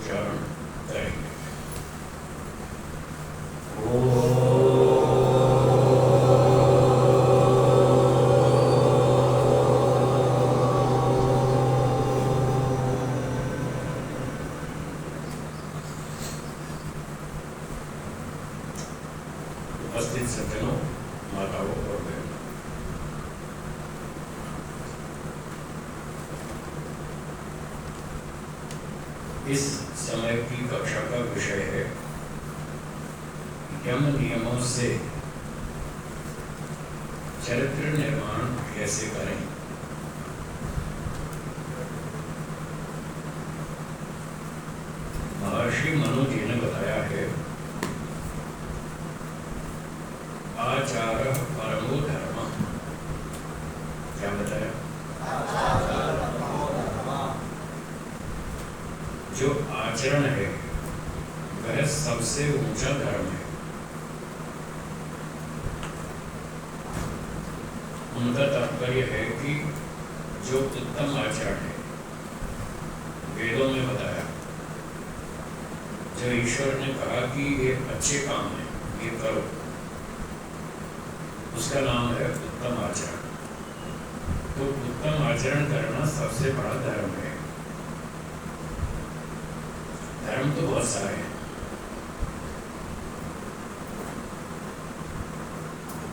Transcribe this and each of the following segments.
उच्चारण करेंगे। उपस्थित सज्जनों, माताओं और बहनों, इस समय की कक्षा का विषय है यम नियमों से चरित्र निर्माण कैसे करें। महर्षि मनु जी ने बताया है, आचार परमो धर्म। क्या बताया? जो आचरण है वह सबसे ऊंचा धर्म है। उनका तात्पर्य है कि जो उत्तम आचरण है, वेदों में बताया, जो ईश्वर ने कहा कि ये अच्छे काम है, ये करो, उसका नाम है उत्तम आचरण। तो उत्तम आचरण करना सबसे बड़ा धर्म है। धर्म तो बहुत सारे हैं,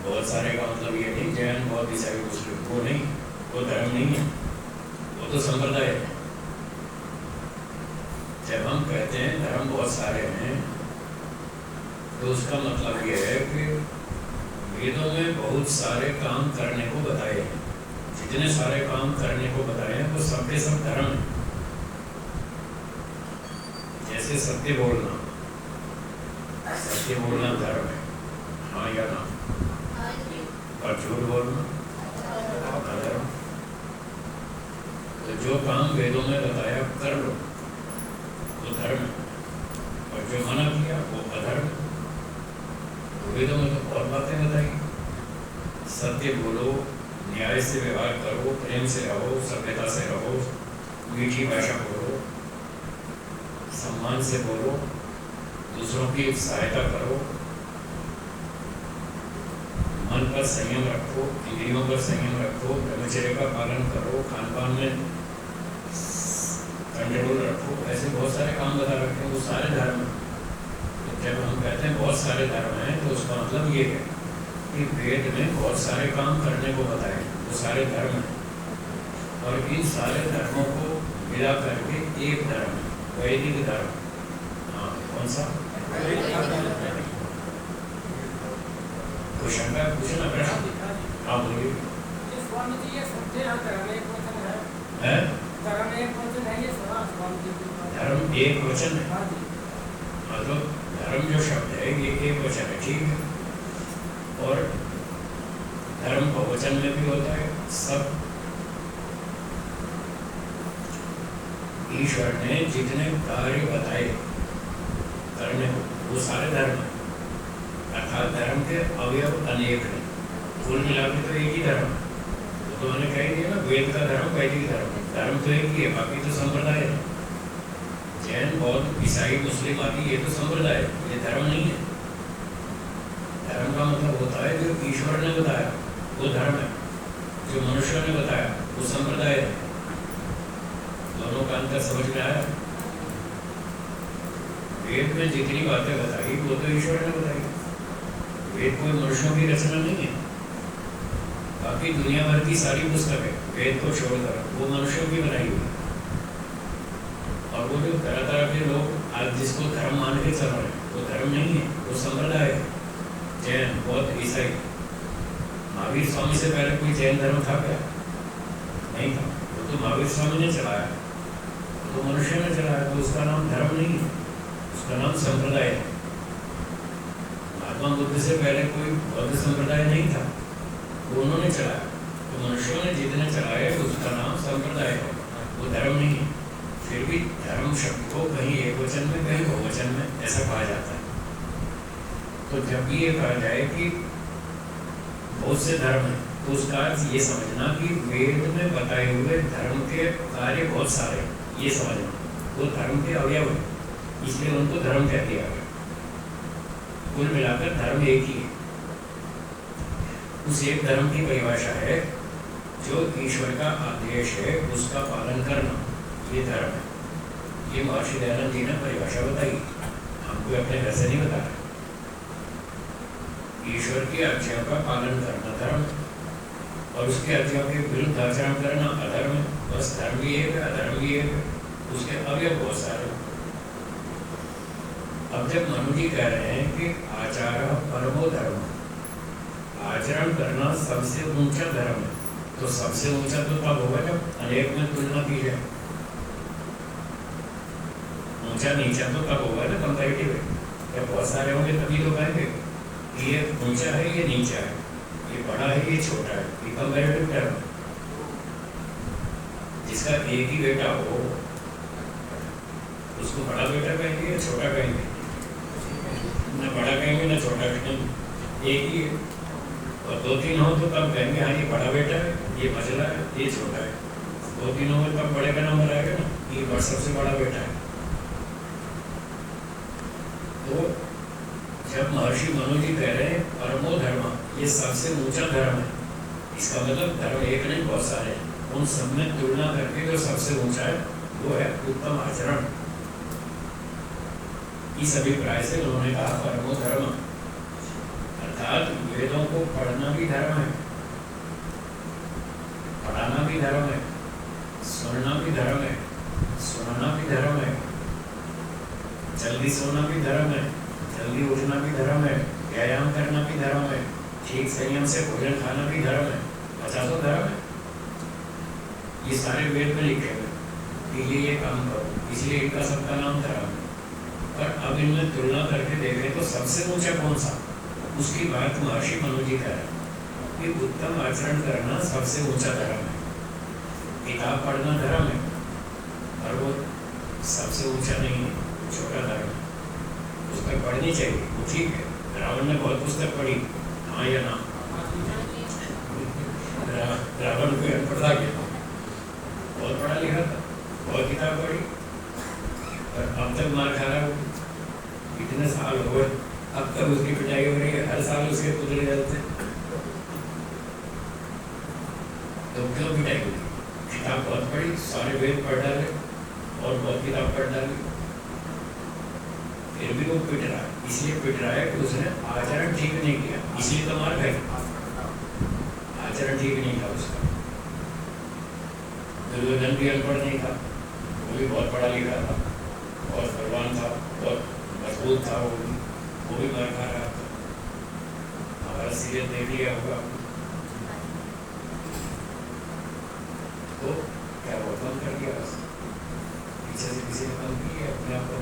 बहुत सारे का मतलब ये नहीं जैन बौद्ध ईसाई मुस्लिम, वो नहीं, वो धर्म नहीं है, वो तो संप्रदाय है। जब हम कहते हैं धर्म बहुत सारे हैं, तो उसका मतलब ये है कि वेदों में बहुत सारे काम करने को बताए हैं। जितने सारे काम करने को बताए हैं वो सब के सब धर्म है। जैसे सत्य बोलना, सत्य बोलना धर्म है, हाँ या ना? और झूठ बोलना अधर्म। तो जो काम वेदों में बताया कर लो वो धर्म है, और जो मना किया वो अधर्म। तो वेदों में तो बहुत बातें बताई, सत्य बोलो, न्याय से व्यवहार करो, प्रेम से रहो, सभ्यता से रहो, मीठी भाषा बोलो, सम्मान से बोलो, दूसरों की सहायता करो, मन पर संयम रखो, इंद्रियों पर संयम रखो, ब्रह्मचर्य का पालन करो, खान पान में कंट्रोल रखो। ऐसे बहुत सारे काम बता रखे हैं, वो सारे धर्म हैं। तो जब हम कहते हैं बहुत सारे धर्म हैं, तो उसका मतलब ये है कि वेद में बहुत सारे काम करने को बताए, वो सारे धर्म हैं। और इन सारे धर्मों को मिला करके एक धर्म है, वैदिक धर्म। हाँ, कौन सा? तो शंका पूछना प्रश्न। हाँ बोलिए। धर्म एक वचन है, मतलब धर्म जो शब्द है ये एक वचन है, ठीक है। और धर्म बहुवचन में भी होता है। सब ईश्वर ने जितने कार्य बताए करने को वो सारे धर्म है। अर्थात धर्म के अवयव अनेक हैं, कुल मिलाकर तो एक ही धर्म है। तो मैंने कह दिया ना, वेद का धर्म वैदिक धर्म है। धर्म तो एक ही है, बाकी तो संप्रदाय है। जैन बौद्ध ईसाई मुस्लिम आदि ये तो संप्रदाय है, ये धर्म नहीं है। धर्म का मतलब होता है जो ईश्वर ने बताया वो धर्म है, जो मनुष्यों ने बताया वो संप्रदाय है। दोनों का अंतर समझ में आया? वेद में जितनी बातें बताई वो तो ईश्वर ने बताई। वेद कोई मनुष्यों की रचना नहीं है। बाकी दुनिया भर की सारी पुस्तकें वेद को छोड़कर वो मनुष्यों की बनाई हुई। और वो जो तरह तरह के लोग आज जिसको धर्म मान के चल रहे हैं, वो धर्म नहीं है, वो संप्रदाय है। जैन बौद्ध ईसाई, महावीर स्वामी से पहले कोई जैन धर्म था क्या? नहीं था। वो तो महावीर स्वामी ने चलाया, तो मनुष्य ने चलाया, तो उसका नाम धर्म नहीं है, उसका नाम संप्रदाय है। महात्मा बुद्ध से पहले कोई बौद्ध संप्रदाय नहीं था, वो उन्होंने चलाया। तो मनुष्यों ने जितने चलाए उसका नाम संप्रदाय है, वो धर्म नहीं है। फिर भी धर्म शब्द को कहीं एक वचन में कहीं बहुवचन में ऐसा कहा जाता है। तो जब भी ये कहा जाए कि बहुत से धर्म है, तो उसका अर्थ ये समझना कि वेद में बताए हुए धर्म के कार्य बहुत सारे हैं, ये समझना। वो धर्म के अवयव है, इसलिए उनको धर्म कह दिया गया। कुल मिलाकर धर्म एक ही है। उस एक धर्म की परिभाषा है जो ईश्वर का आदेश है उसका पालन करना, ये धर्म है। ये महर्षि दयानंद जी ने परिभाषा बताई, हमको अपने घर से नहीं बता रहे। ईश्वर की आज्ञा का पालन करना धर्म है और उसकी आज्ञा के विरुद्ध आचरण करना अधर्म है। बस धर्म भी एक है, अधर्म भी एक है, उसके अवयव बहुत सारे। अब जब मनु जी कह रहे हैं कि आचार परमो धर्म, आचरण करना सबसे ऊंचा धर्म है, तो सबसे ऊंचा तो तब होगा जब अनेक में तुलना की जाए। ऊंचा नीचा तो तब होगा ना कंपैरेटिव है, जब बहुत सारे होंगे तभी तो कहेंगे ये ऊंचा है, ये नीचा है, ये बड़ा है, ये छोटा है, ये कंपैरेटिव टर्म है। जिसका एक ही बेटा हो उसको बड़ा बेटा कहेंगे या छोटा कहेंगे? न बड़ा कहेंगे न छोटा कहेंगे, एक ही है। और दो तीन हो तो तब कहेंगे हाँ ये बड़ा बेटा है, ये मझला है, ये छोटा है। दो तीन हो तब बड़े का नंबर आएगा ना, ये सबसे बड़ा बेटा है। तो जब महर्षि मनु जी कह रहे हैं परमो धर्म, ये सबसे ऊंचा धर्म है, इसका मतलब धर्म एक नहीं बहुत सारे हैं। उन सब में तुलना करके जो सबसे ऊंचा है वो है उत्तम आचरण। इस अभिप्राय से उन्होंने कहा परमो धर्म, अर्थात वेदों को पढ़ना भी धर्म है, पढ़ाना भी धर्म है, सुनना भी धर्म है, सुनाना भी धर्म है, जल्दी सोना भी धर्म है, जल्दी उठना भी धर्म है, व्यायाम करना भी धर्म है, ठीक संयम से भोजन खाना भी धर्म है। 50 धर्म है। ये सारे वेद में लिखे हुए कि ये काम करो, इसलिए इनका सबका नाम धर्म है। पर अब इनमें तुलना करके देखें तो सबसे ऊंचा कौन सा, उसकी बात महर्षि मनु जी कह रहे हैं कि उत्तम आचरण करना सबसे ऊंचा धर्म है। किताब पढ़ना धर्म है और वो सबसे ऊंचा नहीं है, छोटा धर्म है। पुस्तक पढ़नी चाहिए, वो ठीक है। रावण ने बहुत पुस्तक पढ़ी, हाँ या ना? रावण को अनपढ़ गया, बहुत पढ़ा लिखा था, बहुत किताब पढ़ी, और अब तक मार खा रहा है। इतने साल हो गए, अब तक उसकी पिटाई हो रही है, हर साल उसके पुतले जलते। तो क्यों पिटाई हुई? किताब बहुत पढ़ी, सारे वेद पढ़ डाले और बहुत किताब पढ़ डाली, फिर भी वो पिट रहा है। इसलिए पिट रहा है कि उसने आचरण ठीक नहीं किया, इसलिए तो मार खाई। आचरण ठीक नहीं था उसका। दुर्योधन भी अनपढ़ नहीं था, वो भी बहुत पढ़ा लिखा था, बहुत बलवान था, बहुत मजबूत था, वो भी मार खा रहा था। हमारा सीरियल देख लिया होगा तो क्या वो कम कर दिया, पीछे से किसी ने कम किया अपने आप को,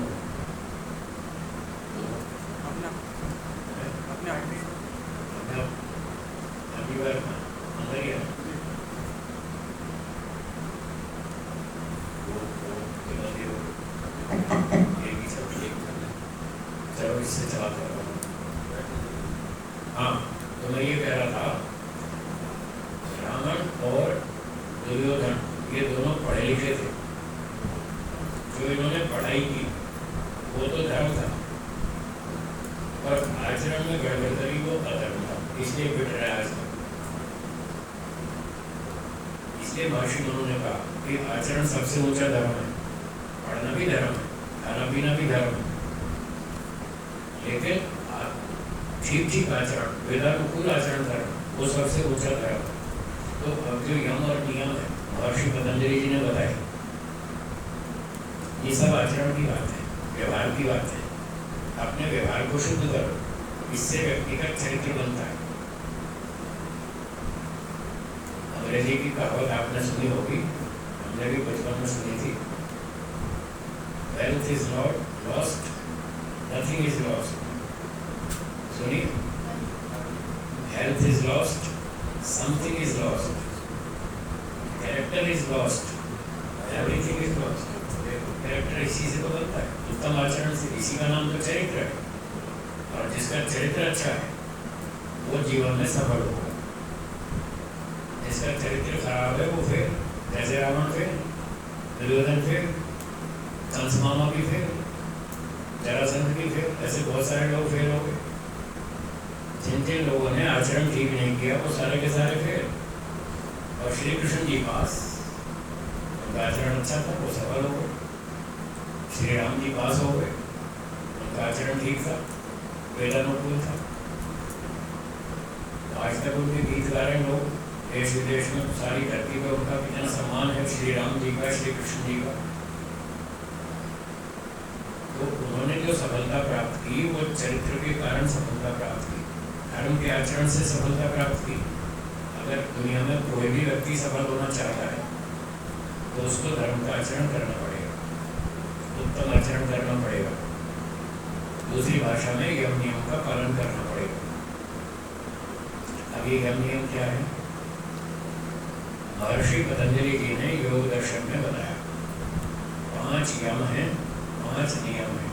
इससे चला कर। हाँ, तो मैं ये कह रहा था रावण और दुर्योधन ये दोनों पढ़े लिखे थे। जो इन्होंने पढ़ाई की वो तो धर्म था, पर आचरण में गड़बड़ करी वो अधर्म था, इसलिए पिट रहा है आज तक। इसलिए महर्षि मनु ने कहा कि आचरण सबसे ऊंचा धर्म है, पढ़ना भी धर्म है, खाना पीना भी धर्म है, लेकिन ठीक ठीक आचरण, वेदानुकूल आचरण धर्म, वो सबसे ऊंचा धर्म। तो अब जो यम और नियम है महर्षि पतंजलि जी ने बताया, ये सब आचरण की बात है, व्यवहार की बात है। अपने व्यवहार को शुद्ध करो, इससे व्यक्ति का चरित्र बनता है। अंग्रेजी की कहावत आपने सुनी होगी, हमने भी बचपन में सुनी थी, wealth is not lost, nothing is lost. सुनिए, health is lost, something is lost, character is lost, everything is lost. Character इसी से तो बनता है, उत्तम आचरण से। इसी का नाम तो चरित्र है, और जिसका चरित्र अच्छा है वो जीवन में सफल होगा। जिसका चरित्र खराब है वो फिर जैसे रावण फेल, दुर्योधन फेल, कंस मामा भी फेल, जरासंध भी फेल, ऐसे बहुत सारे लोग फेल हो गए। जिन जिन लोगों ने आचरण ठीक नहीं किया वो सारे के सारे फेल। और श्री कृष्ण जी पास, उनका आचरण अच्छा था, वो सफल हो गए। श्री राम जी पास हो गए, उनका आचरण ठीक था, वेदानुकूल था। आज तक उनके गीत गा रहे लोग, देश विदेश में सारी धरती पर उनका कितना सम्मान है, श्री राम जी का, श्री कृष्ण जी का। तो उन्होंने जो सफलता प्राप्त की वो चरित्र के कारण सफलता प्राप्त की, धर्म के आचरण से सफलता प्राप्त की। अगर दुनिया में कोई भी व्यक्ति सफल होना चाहता है तो उसको धर्म का आचरण करना पड़ेगा, उत्तम आचरण करना पड़ेगा, दूसरी भाषा में यम नियम का पालन करना पड़ेगा। अब ये यम नियम क्या है? महर्षि पतंजलि जी ने योग दर्शन में बताया 5 यम हैं, 5 नियम हैं।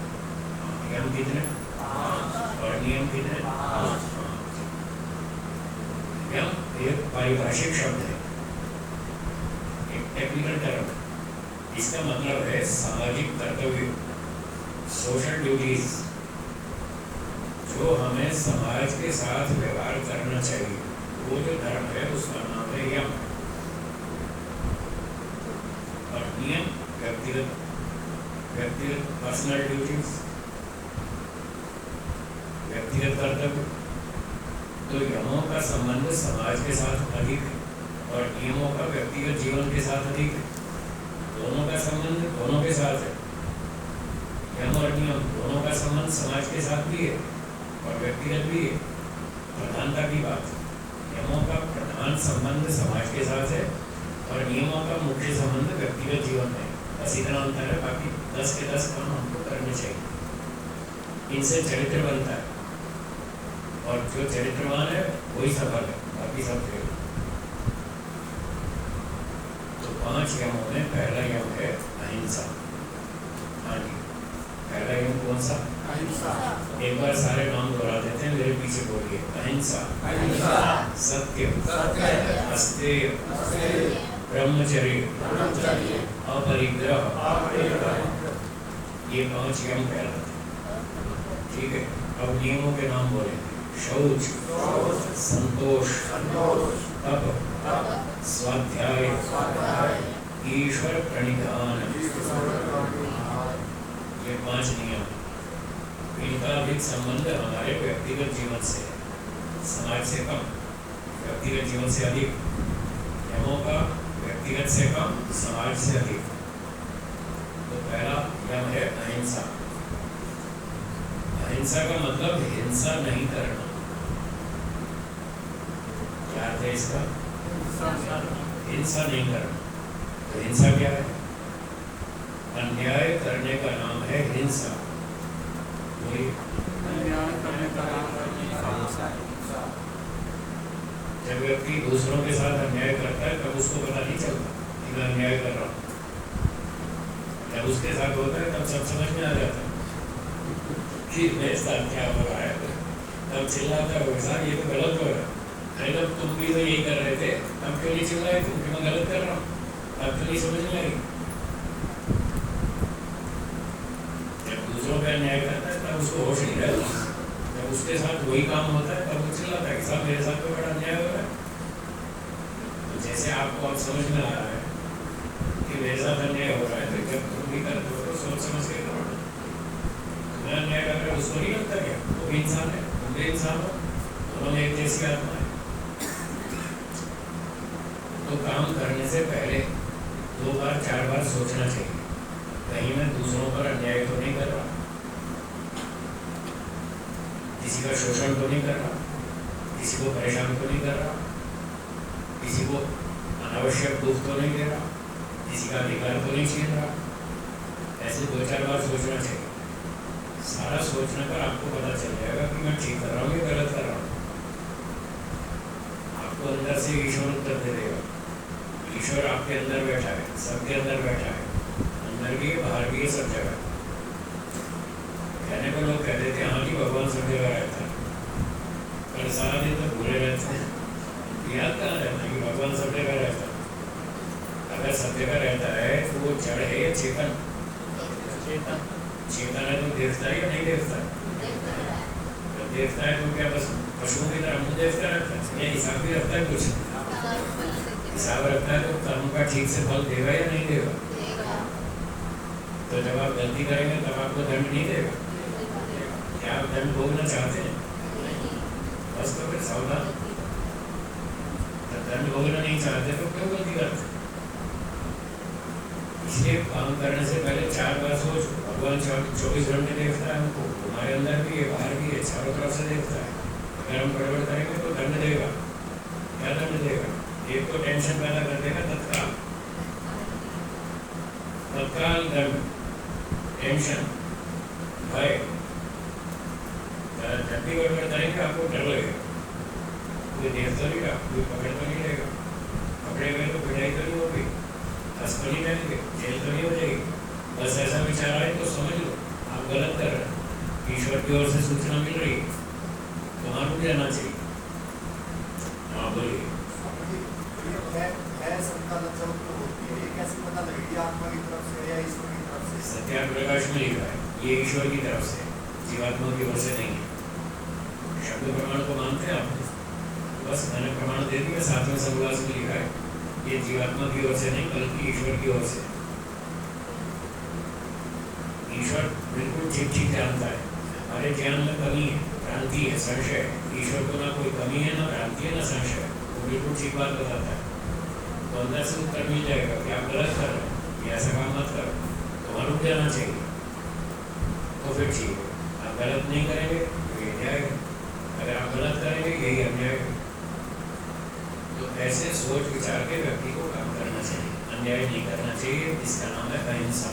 यम कितने? 5। और नियम कितने? 5। यम एक पारिभाषिक शब्द है, एक टेक्निकल टर्म। इसका मतलब है सामाजिक कर्तव्य, सोशल ड्यूटीज, जो हमें समाज के साथ व्यवहार करना चाहिए। वो जो धर्म है उसका नाम है यम। और नियम व्यक्तिगत पर्सनल ड्यूटीज, व्यक्तिगत कर्तव्य। तो यमों का संबंध समाज के साथ अधिक है और नियमों का व्यक्तिगत जीवन के साथ अधिक है। दोनों का संबंध दोनों के साथ है। यम और नियम दोनों का संबंध समाज के साथ भी है और व्यक्तिगत भी है। प्रधानता की बात, यमों का प्रधान संबंध समाज के साथ है और नियमों का मुख्य संबंध व्यक्तिगत जीवन में। बस इतना अंतर है, बाकी 10 के 10 काम हमको करने चाहिए। इनसे चरित्र बनता है और जो चरित्रवान है वही सफल है, बाकी सब फेल। तो 5 यमों में पहला यम है अहिंसा। हाँ जी, पहला यम कौन सा? अहिंसा। एक बार सारे नाम दोहरा देते हैं, मेरे पीछे बोलिए। अहिंसा, सत्य, अस्तेय, ब्रह्मचर्य, अपरिग्रह, ये 5 यम कहलाते हैं। ठीक है, अब नियमों के नाम बोले। शौच, संतोष, तप, स्वाध्याय, ईश्वर प्रणिधान, ये 5 नियम। इनका अधिक संबंध हमारे व्यक्तिगत जीवन से है, समाज से कम, व्यक्तिगत जीवन से अधिक। यमों का व्यक्तिगत से कम, समाज से अधिक। तो पहला यम है अहिंसा। अहिंसा का मतलब हिंसा नहीं करना। क्या अर्थ है इसका? हिंसा नहीं करना। तो हिंसा क्या है? अन्याय करने का नाम है हिंसा। जब व्यक्ति दूसरों के साथ अन्याय करता है तब उसको पता नहीं चलता कि मैं अन्याय कर रहा हूँ। जब उसके साथ होता है तब सब समझ में आ जाता है कि मेरे साथ क्या हो रहा है। तब चिल्लाता है साहब ये तो गलत हो रहा है। अरे तब तुम भी तो यही कर रहे थे, तब क्यों नहीं चिल्लाए तुम कि मैं गलत कर रहा हूँ? तब क्यों नहीं समझ में आई? जब दूसरों पर अन्याय करता है तब उसको होश नहीं रहता। जब उसके साथ वही काम होता है तब वो चिल्लाता है कि साहब मेरे साथ तो बड़ा अन्याय हो रहा है। तो जैसे आपको अब समझ में आ रहा है कि मेरे साथ अन्याय हो रहा है, तो जब तुम भी करते हो तो सोच समझ के करो। तुम्हें अन्याय कर रहे हो उसको नहीं लगता क्या? वो भी इंसान है, तुम भी इंसान हो, दोनों में एक जैसी आत्मा है। तो काम करने से पहले 2 बार 4 बार सोचना चाहिए, कहीं मैं दूसरों पर अन्याय तो नहीं कर रहा, किसी का शोषण तो नहीं कर रहा, किसी को परेशान तो नहीं कर रहा, किसी को अनावश्यक दुख तो नहीं दे रहा, किसी का अधिकार तो नहीं छीन रहा। ऐसे 2-4 बार सोचना चाहिए। सारा सोचने पर आपको पता चल जाएगा कि मैं ठीक कर रहा हूँ या गलत कर रहा हूँ। आपको अंदर से ईश्वर उत्तर दे देगा। ईश्वर आपके अंदर बैठा है, सबके अंदर बैठा है, अंदर भी है बाहर भी है, सब जगह। कहने को लोग कहते थे हाँ जी भगवान सब जगह रहता है, पर सारा दिन तो भूले रहते हैं। याद कहाँ रहता है कि भगवान सब जगह रहता है? अगर सब जगह रहता है तो वो जड़ है या चेतन? चेतन है तो देखता है या नहीं देखता है? जब देखता है तो क्या बस पशुओं की तरह मुँह देखता रहता है या हिसाब भी रखता है? कुछ हिसाब रखता है तो कर्म का ठीक से फल देगा या नहीं देगा? तो जब आप गलती करेंगे तब आपको दंड नहीं देगा? क्या आप दंड भोगना चाहते हैं? बस तो फिर सावधान। दंड भोगना नहीं चाहते तो क्यों गलती करते? इसलिए काम करने से पहले 4 बार सोच। भगवान 24 घंटे देखता है हमको, हमारे अंदर भी है बाहर भी है, चारों तरफ से देखता है। अगर हम गड़बड़ करेंगे तो दंड देगा। क्या दंड देगा? एक तो टेंशन पैदा कर देगा तत्काल दंड, टेंशन, भय। जब भी गड़बड़ करेंगे आपको डर लगेगा, कोई देख तो नहीं रहा, कोई पकड़ तो नहीं रहेगा, पकड़े गए तो पिटाई तो नहीं होगी, अस्पताल नहीं जाएंगे, जेल तो नहीं हो जाएगी। बस ऐसा विचार आए तो समझ लो आप गलत कर रहे हैं। ईश्वर की ओर से सूचना मिल रही है तो हाँ रुक जाना चाहिए। हाँ बोलिए। सत्याप्रकाश में लिखा है ये ईश्वर की तरफ से, जीवात्मा की ओर से नहीं है। शब्द प्रमाण को मानते हैं आप? बस मैंने प्रमाण दे दिया। 7वें सर्ववास में लिखा है ये जीवात्मा की ओर से नहीं बल्कि ईश्वर की ओर से। ईश्वर बिल्कुल ठीक ठीक जानता है। हमारे ज्ञान में कमी है, भ्रांति है, संशय है। ईश्वर को ना कोई कमी है, ना भ्रांति है, ना संशय है। वो बिल्कुल ठीक बात बताता है। तो अंदर से उत्तर मिल जाएगा कि आप गलत कर रहे हैं, ये ऐसा काम मत करो, तो रुक जाना चाहिए। तो फिर ठीक है, आप गलत नहीं करेंगे तो ये न्याय है, अगर आप गलत करेंगे यही अन्याय है। तो ऐसे सोच विचार के व्यक्ति को काम करना चाहिए, अन्याय नहीं करना चाहिए। इसका नाम है अहिंसा।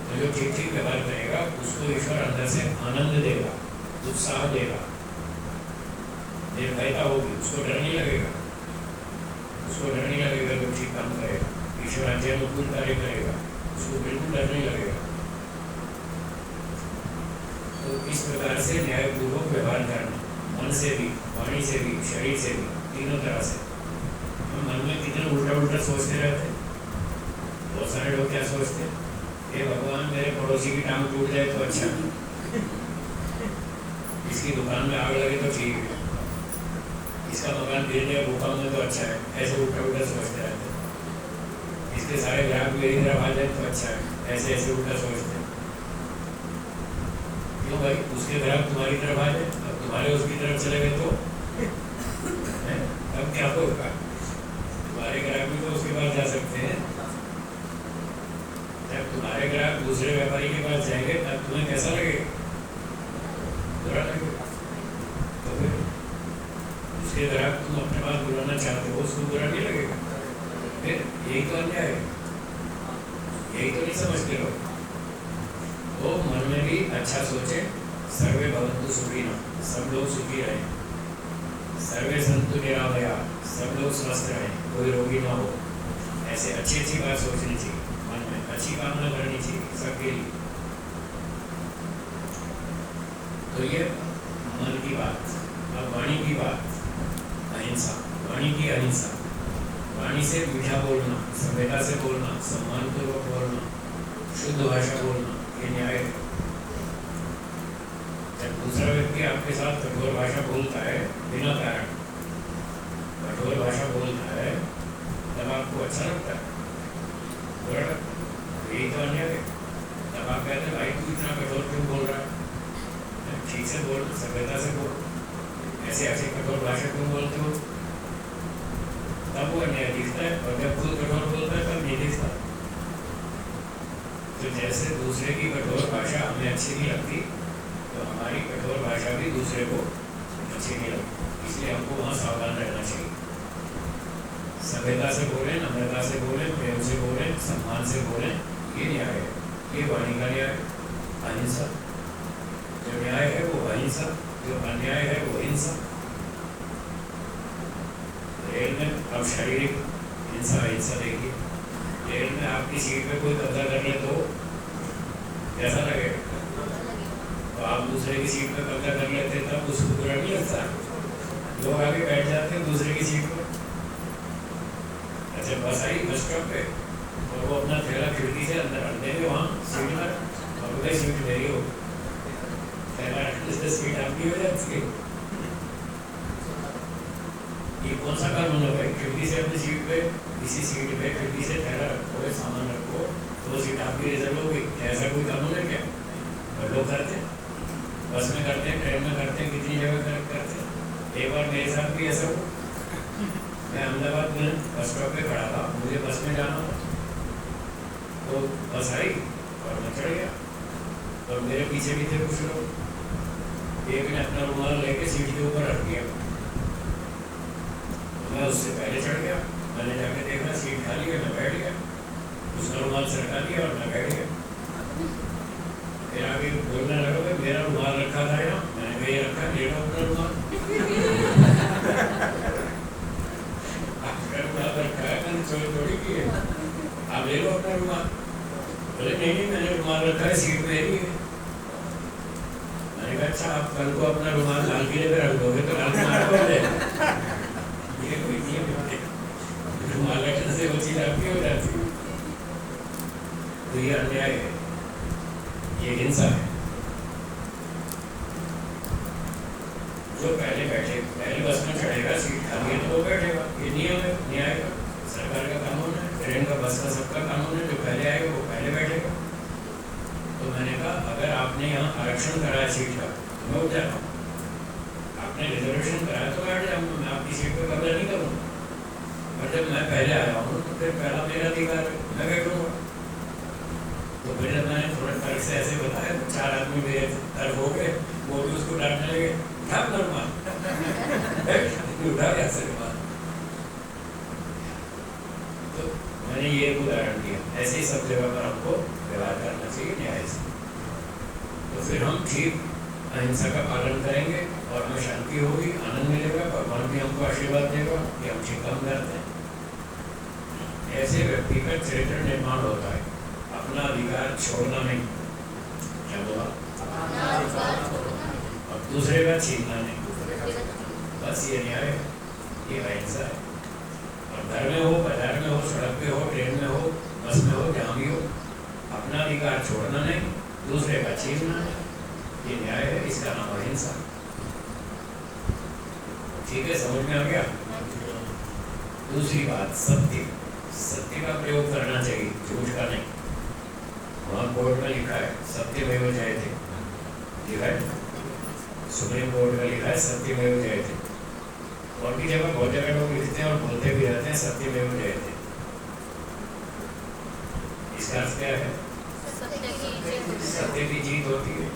तो जो ठीक ठीक व्यवहार करेगा उसको ईश्वर अंदर से आनंद देगा, उत्साह देगा, निर्भयता होगी, उसको डर नहीं लगेगा, उसको डर नहीं लगेगा जो ठीक काम करेगा। ईश्वर अनुकूल कार्य करेगा, उसको बिल्कुल डर नहीं लगेगा। तो इस प्रकार से न्यायपूर्वक व्यवहार करना, मन से भी, वाणी से भी, शरीर से भी, तीनों तरह से। हम मन में कितने उल्टा उल्टा सोचते रहते हैं। बहुत सारे लोग क्या सोचते हैं, हे भगवान मेरे पड़ोसी की टांग टूट जाए तो अच्छा, इसकी दुकान में आग लगे तो ठीक है, इसका मकान गिर जाए भूकंप में तो अच्छा है। ऐसे उल्टा उल्टा सोचते रहते हैं। इसके सारे ग्राहक मेरी तरफ आ जाए तो अच्छा है, ऐसे ऐसे उल्टा सोचते हैं। क्यों भाई? उसके ग्राहक तुम्हारी तरफ आ जाए, अब तुम्हारे उसकी तरफ चले गए तो अब क्या होगा? तुम्हारे ग्राहक भी तो उसके पास जा सकते हैं। जब तुम्हारे ग्राहक दूसरे व्यापारी के पास जाएंगे तब तुम्हें कैसा लगेगा? बुरा लगेगा। तो फिर उसके ग्राहक तुम अपने पास बुलाना चाहते हो, उसको बुरा नहीं लगेगा? फिर यही तो अन्याय है, यही तो नहीं समझते लोग। तो मन में भी अच्छा सोचे, सर्वे भवन्तु सुखिनः, सब लोग सुखी रहे, सर्वे सन्तु निरामयाः, सब लोग स्वस्थ रहें, कोई रोगी ना हो। ऐसे अच्छी अच्छी बात सोचनी चाहिए, मन में अच्छी कामना करनी चाहिए सबके लिए। तो ये मन की बात। अब वाणी की बात, अहिंसा। वाणी की अहिंसा, वाणी से मीठा बोलना, सभ्यता से बोलना, सम्मानपूर्वक बोलना, शुद्ध भाषा बोलना, ये न्याय है। जब दूसरा व्यक्ति आपके साथ कठोर भाषा बोलता है बिना कारण, कठोर भाषा बोलता है, तब आपको अच्छा लगता है? बुरा लगता है? यही तो अन्याय है। तब आप कहते हैं भाई तू इतना कठोर क्यों बोल रहा है? ठीक से बोल, सभ्यता से बोल, ऐसे ऐसे कठोर भाषा क्यों बोलते हो? तब वो अन्याय दिखता है। और जब खुद कठोर बोलता है तब नहीं दिखता। तो जैसे दूसरे की कठोर भाषा हमें अच्छी नहीं लगती, तो हमारी कठोर भाषा भी दूसरे को अच्छी नहीं लगती। इसलिए हमको वहाँ सावधान रहना चाहिए। सभ्यता से बोलें, नम्रता से बोलें, प्रेम से बोलें, सम्मान से बोलें, ये न्याय है। ये वाणी का न्याय, अहिंसा। जो न्याय है वो अहिंसा, जो अन्याय है वो हिंसा। रेल में अब शारीरिक हिंसा हिंसा देखिए, रेल में आपकी सीट पे कोई कब्जा कर ले तो कैसा लगेगा? तो आप दूसरे की सीट पे कब्जा कर लेते तब उसको बुरा नहीं लगता? लोग आगे बैठ जाते हैं दूसरे की सीट पर। अच्छा बस आई बस स्टॉप पे और वो अपना थैला खिड़की से अंदर रख देंगे वहाँ सीट पर, और वही सीट मेरी हो, सीट आपकी हो जाती है। ये कौन सा कानून है भाई? खिड़की से अपनी सीट पे, किसी सीट पे खिड़की से थैला रखो, सामान रखो तो वो सीट आपकी रिजर्व हो गई। ऐसा कोई कानून है क्या? और लोग करते हैं, बस में करते हैं, ट्रेन में करते हैं, कितनी जगह करते हैं। एक बार मेरे साथ भी ऐसा हुआ, मैं अहमदाबाद में बस स्टॉप पे खड़ा था, मुझे बस में जाना था, तो बस आई और मैं चढ़ गया और मेरे पीछे भी थे कुछ लोग। एक ने अपना रुमाल लेके सीट के ऊपर रख दिया, मैं उससे पहले चढ़ गया। मैंने जाके देखा सीट खाली है, मैं बैठ गया, उसका रुमाल सरका दिया और मैं बैठ गया। फिर आगे बोलने लगा भाई मेरा रुमाल रखा था यहाँ, मैंने कहा ये रखा, ले लो अपना रुमाल। आपका रुमाल रखा है, मैंने चोरी थोड़ी की है, आप ले लो अपना रुमाल। बोले नहीं मैंने रुमाल रखा है, सीट मेरी है। मैंने कहा अच्छा आप कल को अपना रुमाल लाल किले पे रख दोगे तो लाल मार दो। ये कोई नियम है? रुमाल रखने से वो चीज आपकी हो जाती है, तो ये अन्याय है, ये हिंसा है। जो पहले बैठे, पहले बस में चढ़ेगा, सीट खाली है तो वो बैठेगा, ये नियम है, न्याय का, सरकार का कानून है, ट्रेन का, बस का, सबका कानून है। जो पहले आएगा वो पहले बैठेगा। तो मैंने कहा अगर आपने यहाँ आरक्षण कराया सीट का तो मैं उठ जाता हूँ, आपने रिजर्वेशन कराया तो बैठ जाऊँगा, मैं आपकी सीट पर कब्जा नहीं करूँगा। और जब मैं पहले आया हूँ तो फिर पहला मेरा अधिकार है, मैं बैठूँगा। तो फिर जब मैंने थोड़ा तर्क से ऐसे बताया तो 4 आदमी मेरे तर्क हो गए, वो भी उसको डांटने लगे, उठा अपना रुमाल, उठा कैसे रुमाल। तो मैंने ये उदाहरण दिया, ऐसे ही सब जगह पर हमको व्यवहार करना चाहिए न्याय से। तो फिर हम ठीक अहिंसा का पालन करेंगे और हमें शांति होगी, आनंद मिलेगा, भगवान भी हमको आशीर्वाद देगा कि हम ठीक काम करते हैं। ऐसे व्यक्ति का चरित्र निर्माण होता है, अपना अधिकार छोड़ना नहीं, क्या बोला, और दूसरे का छीनना नहीं, बस ये न्याय है, ये अहिंसा है। और घर में हो, बाजार में हो, सड़क पे हो, ट्रेन में हो, बस में हो, जहाँ भी हो, अपना अधिकार छोड़ना नहीं, दूसरे का छीनना नहीं, ये न्याय है, इसका नाम अहिंसा। ठीक है, समझ में आ गया। दूसरी बात, सत्य, सत्य का प्रयोग करना चाहिए, झूठ का नहीं। वहाँ कोर्ट में लिखा है सत्यमेव जयते, लिखा है, सुप्रीम कोर्ट में लिखा है सत्यमेव जयते। और भी जगह बहुत जगह लोग लिखते हैं और बोलते भी रहते हैं सत्यमेव जयते। इसका अर्थ क्या है? सत्य की जीत होती है।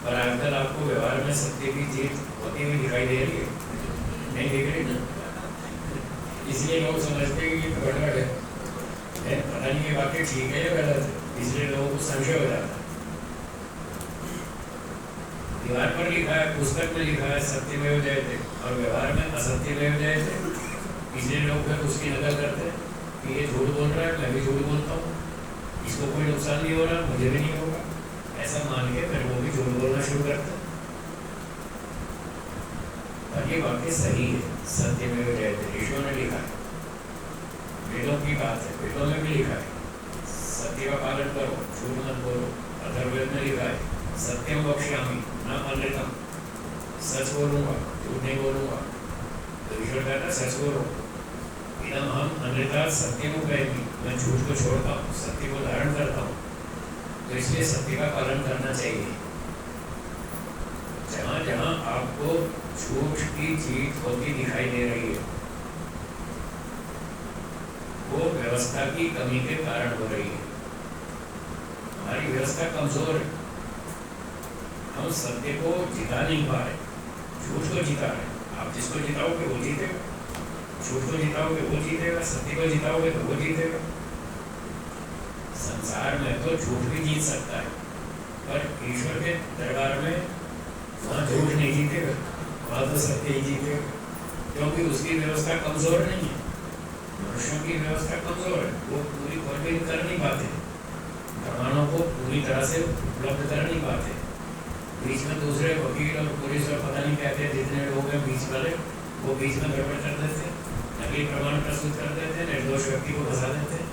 पर आजकल आपको व्यवहार में सत्य की जीत होती हुई दिखाई दे रही है, नहीं दिख रही ना? इसलिए लोग समझते हैं कि ये गड़बड़ है, पता नहीं ये वाक्य ठीक है या गलत है, इसलिए लोगों को संशय हो जाता है। दीवार पर लिखा है, पुस्तक में लिखा है सत्यमेव जयते, और व्यवहार में असत्यमेव जयते, इसलिए लोग फिर उसकी नकल करते हैं कि ये झूठ बोल रहा है, मैं भी झूठ बोलता हूँ, इसको कोई नुकसान नहीं हो रहा, मुझे भी नहीं होगा, ऐसा मान के फिर वो भी झूठ बोलना शुरू करते हैं। और ये वाक्य सही है, सत्यमेव जयते, ऋषियों ने लिखा है, वेदों की बात है, वेदों में भी लिखा है सत्य का पालन करो, झूठ मत बोलो। अथर्ववेद में लिखा है सत्यम वक्ष्यामि न अनृतम, सच बोलूंगा, झूठ नहीं बोलूंगा। तो ईश्वर कहता है सच बोलो, इदम हम अनृतात् सत्यम उपैमि, मैं झूठ को छोड़ता हूँ, सत्य को धारण करता हूँ। तो इसलिए सत्य का पालन करना चाहिए। जहाँ जहाँ आपको झूठ की जीत होती दिखाई दे रही है, वो व्यवस्था की कमी के कारण हो रही है। हमारी व्यवस्था कमजोर है, हम सत्य को जिता नहीं पा रहे, झूठ को जिता रहे। आप जिसको जिताओगे वो जीतेगा, झूठ को जिताओगे वो जीतेगा, सत्य को जिताओगे तो वो जीतेगा। संसार में तो झूठ भी जीत सकता है, पर ईश्वर के दरबार में वहाँ झूठ नहीं जीतेगा, वहाँ तो सत्य ही जीतेगा, क्योंकि उसकी व्यवस्था कमजोर नहीं है। मनुष्यों की व्यवस्था कमजोर है, वो पूरी खोलबीन कर नहीं पाते, प्रमाणों को पूरी तरह से उपलब्ध कर नहीं पाते। बीच में दूसरे वकील और पुलिस और पता नहीं कहते जितने लोग हैं बीच वाले, वो बीच में गड़बड़ कर देते, नकली प्रमाण प्रस्तुत कर देते, निर्दोष व्यक्ति को फंसा देते।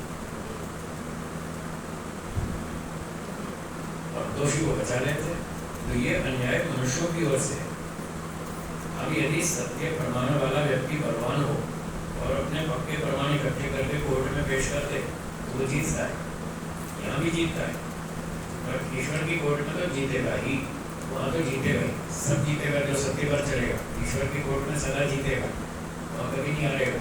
और दोषी को बचा लेते हैं। तो ये अन्याय मनुष्यों की ओर से है। अब यदि सत्य प्रमाण वाला व्यक्ति बलवान हो और अपने पक्के प्रमाण इकट्ठे करके कोर्ट में पेश कर दे तो वो जीतता है, यहाँ भी जीतता है। और ईश्वर की कोर्ट में तो जीतेगा ही, वहाँ तो जीतेगा ही, सब जीतेगा जो सत्य पर चलेगा। ईश्वर की कोर्ट में सदा जीतेगा, वहाँ कभी नहीं हारेगा।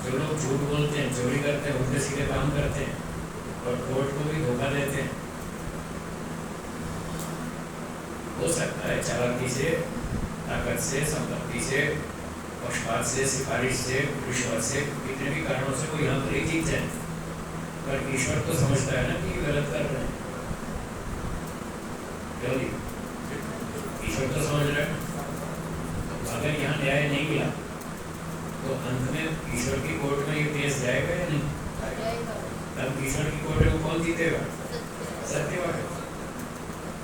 जो लोग झूठ बोलते हैं, चोरी करते हैं, उल्टे सीधे काम करते हैं और कोर्ट को भी धोखा देते हैं, हो सकता है चालाकी से, ताकत से, संपत्ति से, पक्षपात से, सिफारिश से, रिश्वत से, कितने भी कारणों से वो यहाँ पर ही जीत जाए। पर ईश्वर तो समझता है ना कि ये गलत कर रहे हैं, ईश्वर तो समझ रहा है। तो अगर यहाँ न्याय नहीं मिला तो अंत में ईश्वर की कोर्ट में ये केस जाएगा या नहीं? तब ईश्वर की कोर्ट में कौन जीतेगा? सत्यवादी।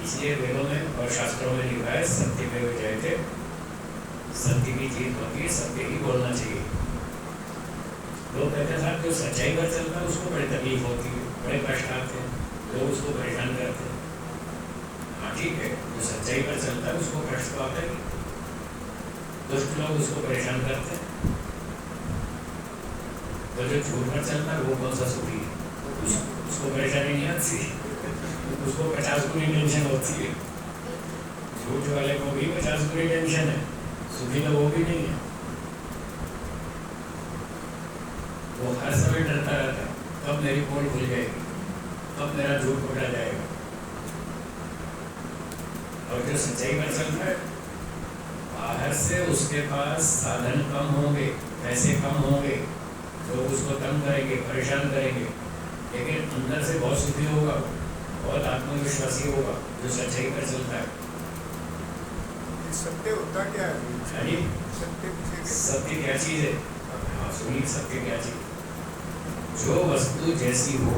इसलिए वेदों में और शास्त्रों में लिखा है सत्यमेव जयते, सत्य की जीत होती है, सत्य ही बोलना चाहिए। लोग कहते हैं साहब जो सच्चाई पर चलता है उसको बड़ी तकलीफ होती है, बड़े कष्ट आते हैं, लोग उसको परेशान करते हैं। हाँ ठीक है, जो सच्चाई पर चलता है उसको कष्ट तो आता ही, दुष्ट लोग उसको परेशान करते हैं। तो जो झूठ पर चलता है वो कौन सा सुखी है? उसको परेशानी नहीं आती, उसको 50 गुनी टेंशन होती है। झूठ वाले को भी 50 गुनी टेंशन है, सुखी तो वो भी नहीं है। वो हर समय डरता रहता है कब मेरी पोल खुल जाएगी, कब मेरा झूठ पकड़ा जाएगा। और जो सच्चाई पर चलता है, बाहर से उसके पास साधन कम होंगे, पैसे कम होंगे, लोग उसको तंग करेंगे, परेशान करेंगे, लेकिन अंदर से बहुत सुखी होगा, बहुत आत्मविश्वासी होगा जो सच्चाई पर चलता है। सत्य होता क्या है? सत्य क्या चीज है? हाँ सुनिए, सत्य क्या चीज? जो वस्तु जैसी हो